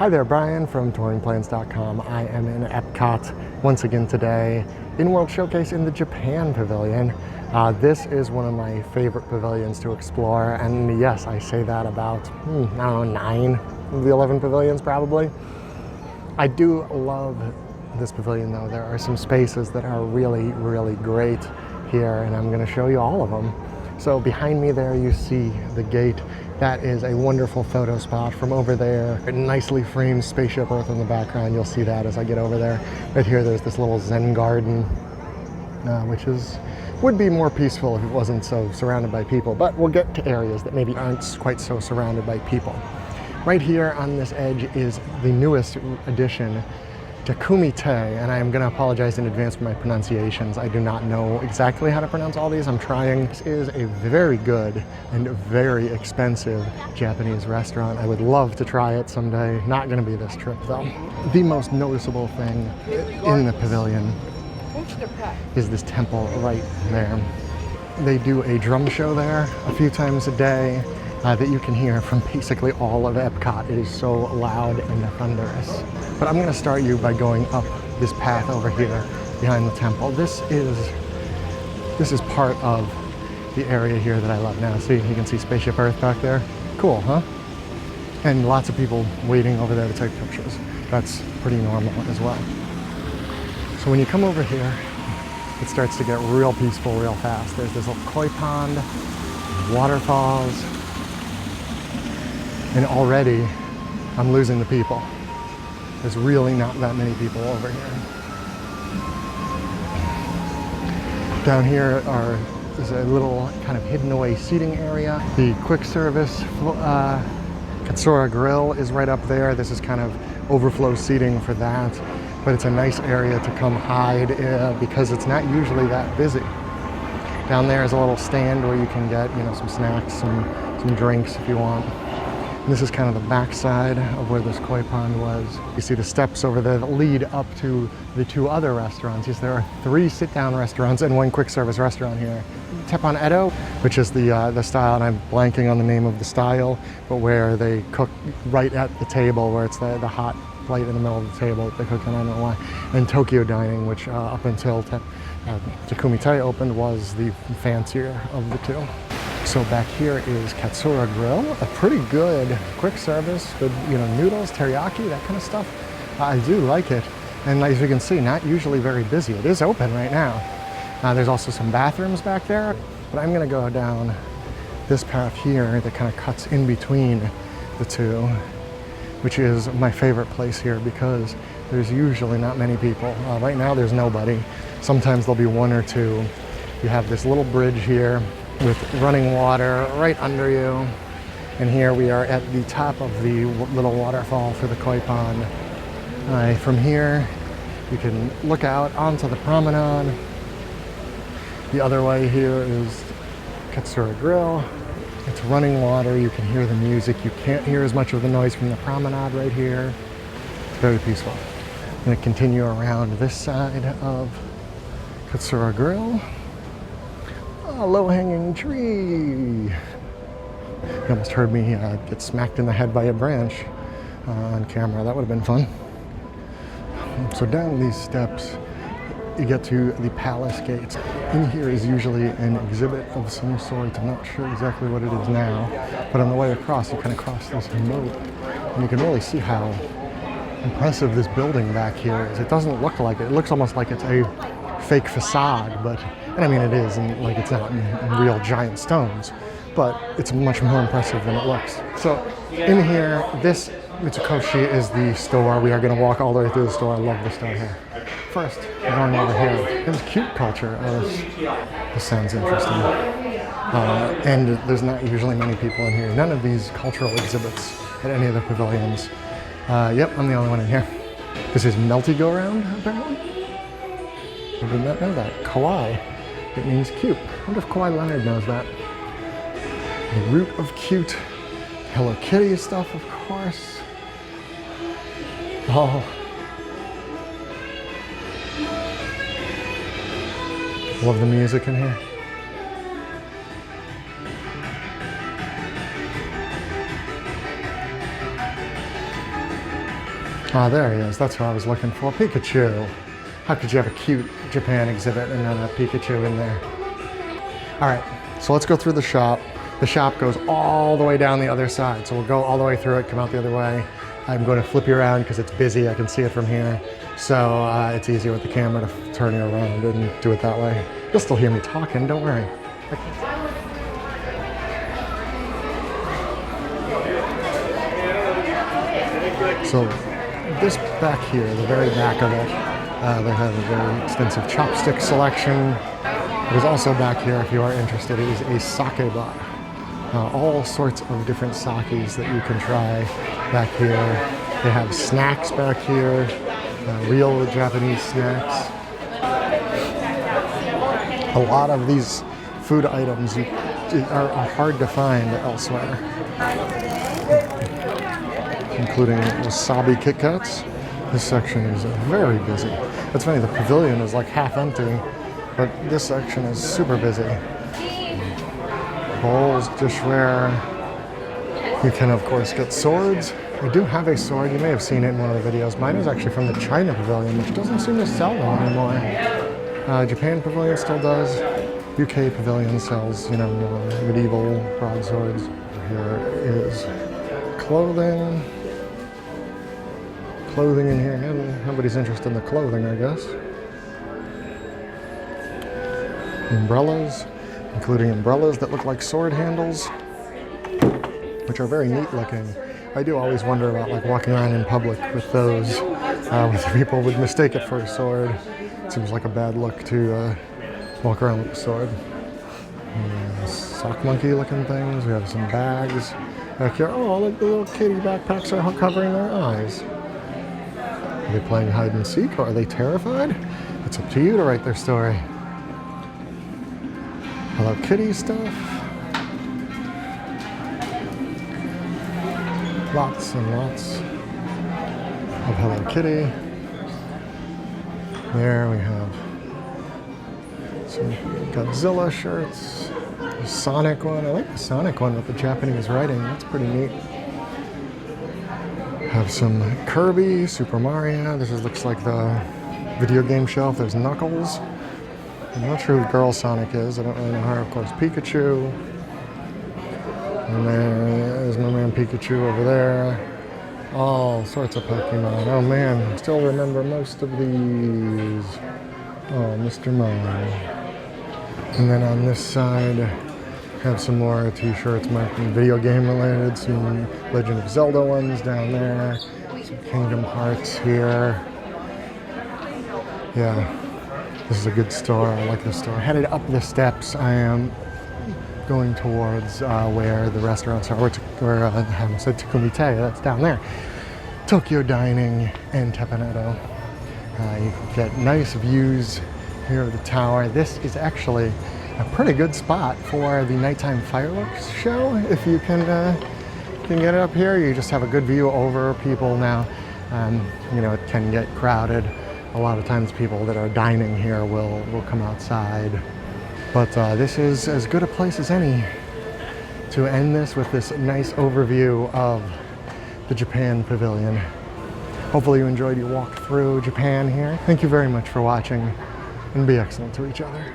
Hi there, Brian from touringplans.com. I am in EPCOT once again today in World Showcase in the Japan Pavilion. This is one of my favorite pavilions to explore, and yes, I say that about, I don't know, 9 of the 11 pavilions probably. I do love this pavilion though. There are some spaces that are really, really great here, and I'm going to show you all of them. So behind me there you see the gate. That is a wonderful photo spot from over there. A nicely framed spaceship Earth in the background. You'll see that as I get over there. Right here there's this little Zen garden, which would be more peaceful if it wasn't so surrounded by people. But we'll get to areas that maybe aren't quite so surrounded by people. Right here on this edge is the newest addition, Kumite, and I am going to apologize in advance for my pronunciations. I do not know exactly how to pronounce all these. I'm trying. This is a very good and very expensive Japanese restaurant. I would love to try it someday. Not going to be this trip though. The most noticeable thing in the pavilion is this temple right there. They do a drum show there a few times a day that you can hear from basically all of EPCOT. It is so loud and thunderous. But I'm going to start you by going up this path over here behind the temple. This is part of the area here that I love. Now see, you can see Spaceship Earth back there. Cool, huh? And lots of people waiting over there to take pictures. That's pretty normal as well. So when you come over here, it starts to get real peaceful real fast. There's this little koi pond, waterfalls, and already I'm losing the people. There's really not that many people over here. Down here is a little kind of hidden away seating area. The quick service Katsura Grill is right up there. This is kind of overflow seating for that, but it's a nice area to come hide because it's not usually that busy. Down there is a little stand where you can get, some snacks, some drinks if you want. And this is kind of the back side of where this koi pond was. You see the steps over there that lead up to the 2 other restaurants. Yes, there are 3 sit-down restaurants and 1 quick service restaurant here. Teppan Edo, which is the style, and I'm blanking on the name of the style, but where they cook right at the table, where it's the hot plate in the middle of the table that they cook in, I don't know why. And Tokyo Dining, which up until Kumite opened was the fancier of the 2. So back here is Katsura Grill, a pretty good quick service, good noodles, teriyaki, that kind of stuff. I do like it, and as you can see, not usually very busy. It is open right now. There's also some bathrooms back there, but I'm going to go down this path here that kind of cuts in between the 2, which is my favorite place here because there's usually not many people. Right now there's nobody. Sometimes there'll be 1 or 2. You have this little bridge here with running water right under you, and here we are at the top of the little waterfall for the koi pond. From here you can look out onto the promenade. The other way here is Katsura Grill. It's running water, you can hear the music, you can't hear as much of the noise from the promenade right here. It's very peaceful. I'm going to continue around this side of Katsura Grill. A low-hanging tree. You almost heard me get smacked in the head by a branch on camera. That would have been fun. So down these steps, you get to the palace gates. In here is usually an exhibit of some sort. I'm not sure exactly what it is now, but on the way across, you kind of cross this moat, and you can really see how impressive this building back here is. It doesn't look like it. It looks almost like it's a fake facade, and I mean it is, and like it's not in real giant stones, but it's much more impressive than it looks. So in here, this Mitsukoshi is the store. We are going to walk all the way through the store. I love the store here. First, we're going over here. There's cute culture. This sounds interesting. And there's not usually many people in here. None of these cultural exhibits at any of the pavilions. Yep, I'm the only one in here. This is Melty Go Round, apparently. I did not know that. Kawaii. It means cute. I wonder if Kawhi Leonard knows that. The root of cute. Hello Kitty stuff, of course. Oh. Love the music in here. Ah, there he is. That's what I was looking for. Pikachu. How could you have a cute Japan exhibit and not a Pikachu in there? All right, so let's go through the shop. The shop goes all the way down the other side. So we'll go all the way through it, come out the other way. I'm going to flip you around because it's busy. I can see it from here. So it's easier with the camera to turn you around and do it that way. You'll still hear me talking, don't worry. So this back here, the very back of it, they have a very extensive chopstick selection. There's also back here, if you are interested, is a sake bar. All sorts of different sakes that you can try back here. They have snacks back here, real Japanese snacks. A lot of these food items are hard to find elsewhere, including wasabi Kit Kats. This section is very busy. It's funny, the pavilion is like half empty, but this section is super busy. Bowls, dishware. You can, of course, get swords. I do have a sword. You may have seen it in one of the videos. Mine is actually from the China Pavilion, which doesn't seem to sell them anymore. Japan Pavilion still does. UK Pavilion sells, you know, medieval broadswords. Here is clothing. Clothing in here. Nobody's interested in the clothing, I guess. Umbrellas, including umbrellas that look like sword handles, which are very neat looking. I do always wonder about like walking around in public with those, whether people would mistake it for a sword. It seems like a bad look to walk around with a sword. Sock monkey looking things. We have some bags back here. Oh, look, the little kitty backpacks are covering their eyes. Are they playing hide and seek or are they terrified? It's up to you to write their story. Hello Kitty stuff. Lots and lots of Hello Kitty. There we have some Godzilla shirts. The Sonic one. I like the Sonic one with the Japanese writing. That's pretty neat. Have some Kirby, Super Mario. This looks like the video game shelf. There's Knuckles. I'm not sure who Girl Sonic is. I don't really know her. Of course, Pikachu. And there's my man Pikachu over there. All sorts of Pokemon. Oh man, I still remember most of these. Oh, Mr. Mime. And then on this side, have some more t-shirts marking video game related. Some Legend of Zelda ones down there. Some Kingdom Hearts here. Yeah. This is a good store. I like this store. Headed up the steps, I am going towards where the restaurants are, where I almost said Takumite, that's down there. Tokyo Dining and Teppan-Edo. You can get nice views here of the tower. This is actually a pretty good spot for the nighttime fireworks show. If you can get it up here, you just have a good view over people now. You know, it can get crowded. A lot of times people that are dining here will come outside. But this is as good a place as any to end this with this nice overview of the Japan Pavilion. Hopefully you enjoyed your walk through Japan here. Thank you very much for watching and be excellent to each other.